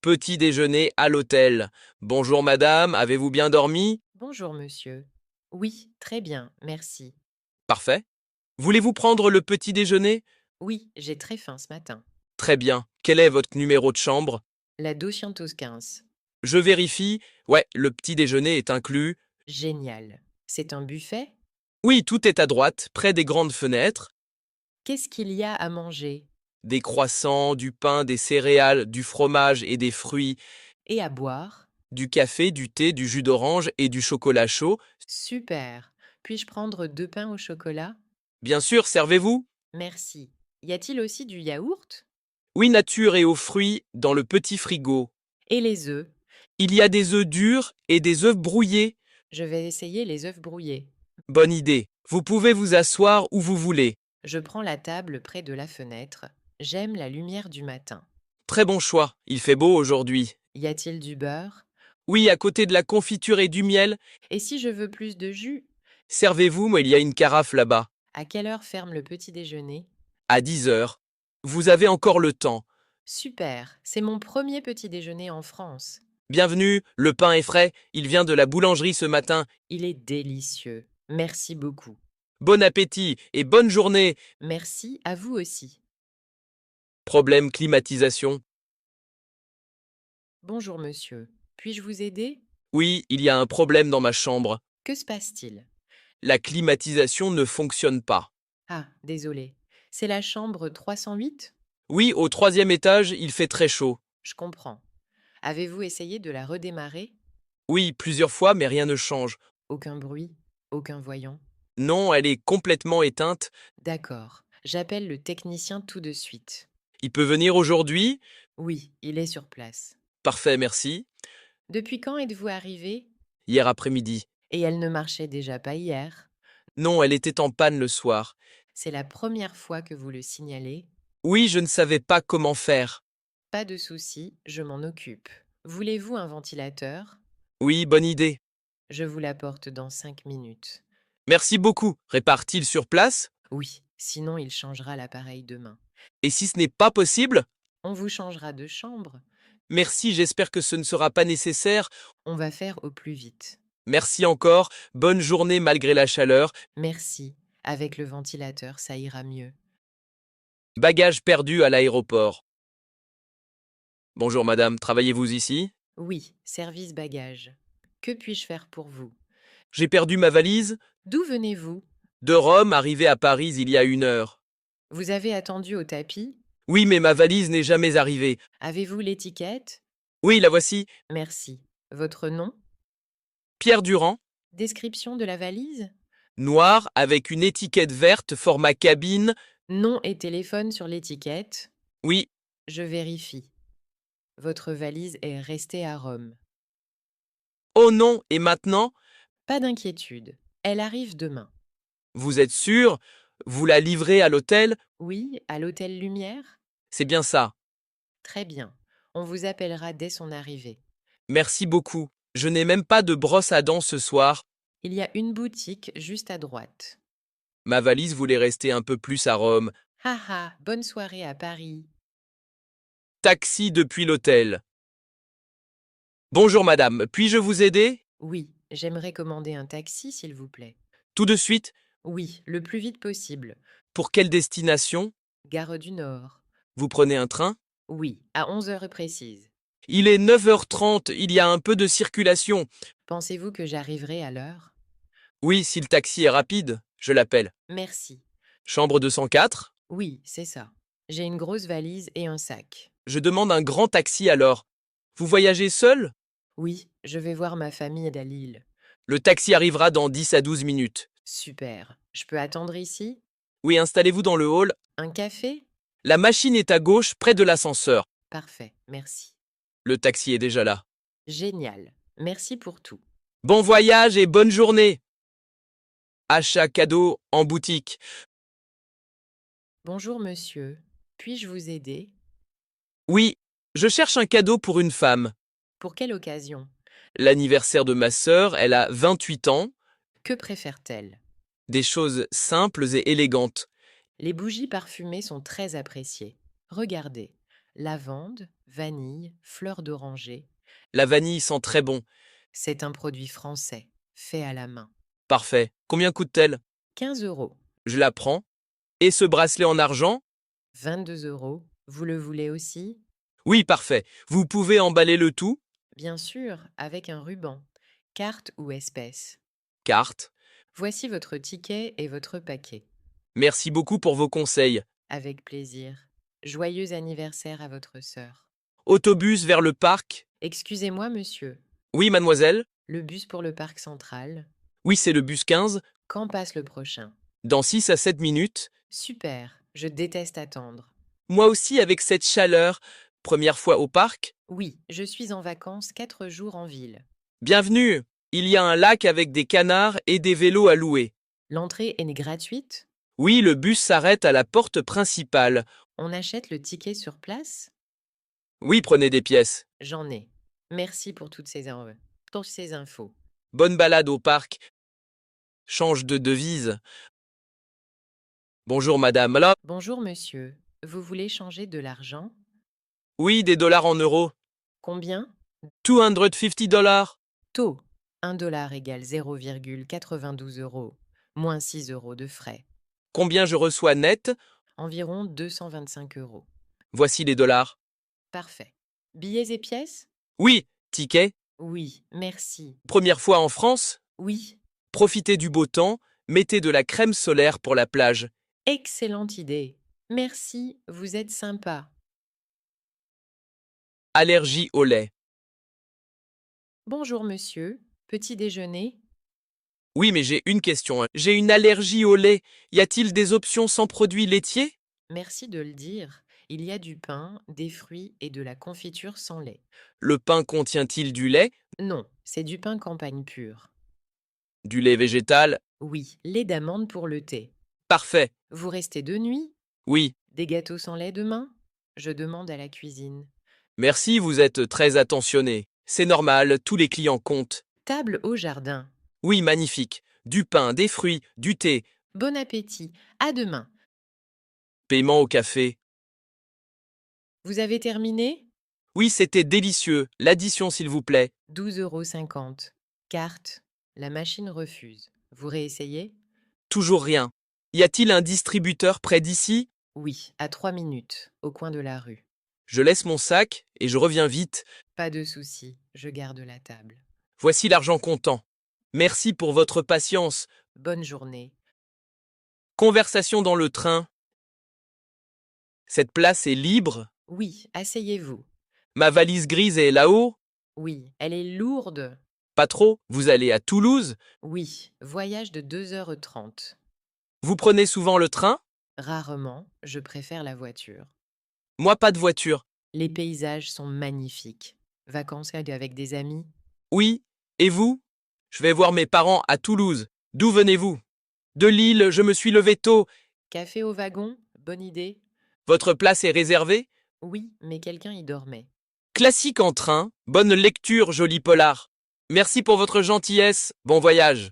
Petit déjeuner à l'hôtel. Bonjour madame, avez-vous bien dormi? Bonjour monsieur. Oui, très bien, merci. Parfait. Voulez-vous prendre le petit déjeuner? Oui, j'ai très faim ce matin. Très bien. Quel est votre numéro de chambre? La 215. Je vérifie. Ouais, le petit déjeuner est inclus. Génial. C'est un buffet? Oui, tout est à droite, près des grandes fenêtres. Qu'est-ce qu'il y a à manger? Des croissants, du pain, des céréales, du fromage et des fruits, Et à boire? du café, du thé, du jus d'orange et du chocolat chaud. Super. Puis-je prendre 2 pains au chocolat? Bien sûr, servez-vous? Merci. Y a-t-il aussi du yaourt? Oui, nature et aux fruits dans le petit frigo. Et les œufs? Il y a des œufs durs et des œufs brouillés. Je vais essayer les œufs brouillés. Bonne idée. Vous pouvez vous asseoir où vous voulez. Je prends la table près de la fenêtre. J'aime la lumière du matin. Très bon choix. Il fait beau aujourd'hui. Y a-t-il du beurre? Oui, à côté de la confiture et du miel, Et si je veux plus de jus? servez-vous, moi il y a une carafe là-bas. À quelle heure ferme le petit déjeuner? À 10 heures. Vous avez encore le temps. Super, c'est mon premier petit déjeuner en France. Bienvenue, le pain est frais, il vient de la boulangerie ce matin. Il est délicieux. Merci beaucoup. Bon appétit et bonne journée. Merci à vous aussi. Problème climatisation. Bonjour monsieur. Puis-je vous aider? Oui, il y a un problème dans ma chambre. Que se passe-t-il? La climatisation ne fonctionne pas. Ah, désolé. C'est la chambre 308? Oui, au troisième étage, il fait très chaud. Je comprends. Avez-vous essayé de la redémarrer? Oui, plusieurs fois, mais rien ne change. Aucun bruit? Aucun voyant? Non, elle est complètement éteinte. D'accord. J'appelle le technicien tout de suite. Il peut venir aujourd'hui? Oui, il est sur place. Parfait, merci. Depuis quand êtes-vous arrivé? Hier après-midi. Et elle ne marchait déjà pas hier? Non, elle était en panne le soir. C'est la première fois que vous le signalez? Oui, je ne savais pas comment faire. Pas de souci, je m'en occupe. Voulez-vous un ventilateur? Oui, bonne idée. Je vous l'apporte dans 5 minutes. Merci beaucoup. Répare-t-il sur place? Oui, sinon il changera l'appareil demain. Et si ce n'est pas possible? On vous changera de chambre. Merci, j'espère que ce ne sera pas nécessaire. On va faire au plus vite. Merci encore. Bonne journée malgré la chaleur. Merci. Avec le ventilateur, ça ira mieux. Bagages perdus à l'aéroport. Bonjour madame, travaillez-vous ici? Oui, service bagage. Que puis-je faire pour vous? J'ai perdu ma valise. D'où venez-vous? De Rome, arrivé à Paris il y a 1 heure. Vous avez attendu au tapis? Oui, mais ma valise n'est jamais arrivée. Avez-vous l'étiquette? Oui, la voici. Merci. Votre nom? Pierre Durand. Description de la valise? Noir, avec une étiquette verte, format cabine. Nom et téléphone sur l'étiquette. Oui. Je vérifie. Votre valise est restée à Rome. Oh non, et maintenant? Pas d'inquiétude. Elle arrive demain. Vous êtes sûr? Vous la livrez à l'hôtel? Oui, à l'hôtel Lumière? C'est bien ça. Très bien. On vous appellera dès son arrivée. Merci beaucoup. Je n'ai même pas de brosse à dents ce soir. Il y a une boutique juste à droite. Ma valise voulait rester un peu plus à Rome. Haha, bonne soirée à Paris. Taxi depuis l'hôtel. Bonjour madame, puis-je vous aider? Oui, j'aimerais commander un taxi, s'il vous plaît. Tout de suite. Oui, le plus vite possible. Pour quelle destination? Gare du Nord. Vous prenez un train? Oui, à 11 heures précises. Il est 9h30, il y a un peu de circulation. Pensez-vous que j'arriverai à l'heure? Oui, si le taxi est rapide, je l'appelle. Merci. Chambre 204? Oui, c'est ça. J'ai une grosse valise et un sac. Je demande un grand taxi alors. Vous voyagez seul? Oui, je vais voir ma famille à Lille. Le taxi arrivera dans 10 à 12 minutes. Super. Je peux attendre ici? Oui, installez-vous dans le hall. Un café? La machine est à gauche, près de l'ascenseur. Parfait, merci. Le taxi est déjà là. Génial. Merci pour tout. Bon voyage et bonne journée! Achat cadeau en boutique. Bonjour monsieur. Puis-je vous aider? Oui, je cherche un cadeau pour une femme. Pour quelle occasion? L'anniversaire de ma sœur, elle a 28 ans. Que préfère-t-elle? Des choses simples et élégantes. Les bougies parfumées sont très appréciées. Regardez. Lavande, vanille, fleur d'oranger. La vanille sent très bon. C'est un produit français, fait à la main. Parfait. Combien coûte-t-elle? 15 euros. Je la prends. Et ce bracelet en argent? 22 euros. Vous le voulez aussi? Oui, parfait. Vous pouvez emballer le tout? Bien sûr, avec un ruban. Carte ou espèce. Carte. Voici votre ticket et votre paquet. Merci beaucoup pour vos conseils. Avec plaisir. Joyeux anniversaire à votre sœur. Autobus vers le parc? Excusez-moi, monsieur. Oui, mademoiselle? Le bus pour le parc central. Oui, c'est le bus 15. Quand passe le prochain? Dans 6 à 7 minutes. Super, je déteste attendre. Moi aussi avec cette chaleur. Première fois au parc? Oui, je suis en vacances 4 jours en ville. Bienvenue. Il y a un lac avec des canards et des vélos à louer. L'entrée est gratuite? Oui, le bus s'arrête à la porte principale. On achète le ticket sur place? Oui, prenez des pièces. J'en ai. Merci pour toutes ces infos. Bonne balade au parc. Change de devise. Bonjour madame. Alors? Bonjour monsieur, vous voulez changer de l'argent? Oui, des dollars en euros. Combien? 250 dollars. Taux. 1 dollar égale 0,92 euros, moins 6 euros de frais. Combien je reçois net? Environ 225 euros. Voici les dollars. Parfait. Billets et pièces? Oui, ticket. Oui, merci. Première fois en France? Oui, Profitez du beau temps. Mettez de la crème solaire pour la plage. excellente idée. Merci, vous êtes sympa. Allergie au lait. Bonjour monsieur, petit déjeuner? Oui, mais j'ai une question. J'ai une allergie au lait. Y a-t-il des options sans produits laitiers? Merci de le dire. Il y a du pain, des fruits et de la confiture sans lait. Le pain contient-il du lait? Non, c'est du pain campagne pur. Du lait végétal? Oui, lait d'amande pour le thé. Parfait. Vous restez de nuit? Oui. Des gâteaux sans lait demain? Je demande à la cuisine. Merci, vous êtes très attentionné. C'est normal, tous les clients comptent. Table au jardin. Oui, magnifique. Du pain, des fruits, du thé. Bon appétit. À demain. Paiement au café. Vous avez terminé? Oui, c'était délicieux. L'addition, s'il vous plaît. 12,50 €. Carte. La machine refuse. Vous réessayez? Toujours rien. Y a-t-il un distributeur près d'ici? Oui, à 3 minutes, au coin de la rue. Je laisse mon sac et je reviens vite. Pas de souci, je garde la table. Voici l'argent comptant. Merci pour votre patience. Bonne journée. Conversation dans le train. Cette place est libre. Oui, asseyez-vous. Ma valise grise est là-haut. Oui, elle est lourde. Pas trop. Vous allez à Toulouse. Oui, voyage de 2h30. Vous prenez souvent le train? Rarement, je préfère la voiture. Moi, pas de voiture. Les paysages sont magnifiques. Vacances avec des amis? Oui. Et vous? Je vais voir mes parents à Toulouse. D'où venez-vous? De Lille, je me suis levé tôt. Café au wagon? Bonne idée. Votre place est réservée? Oui, mais quelqu'un y dormait. Classique en train. Bonne lecture, joli polar. Merci pour votre gentillesse. Bon voyage.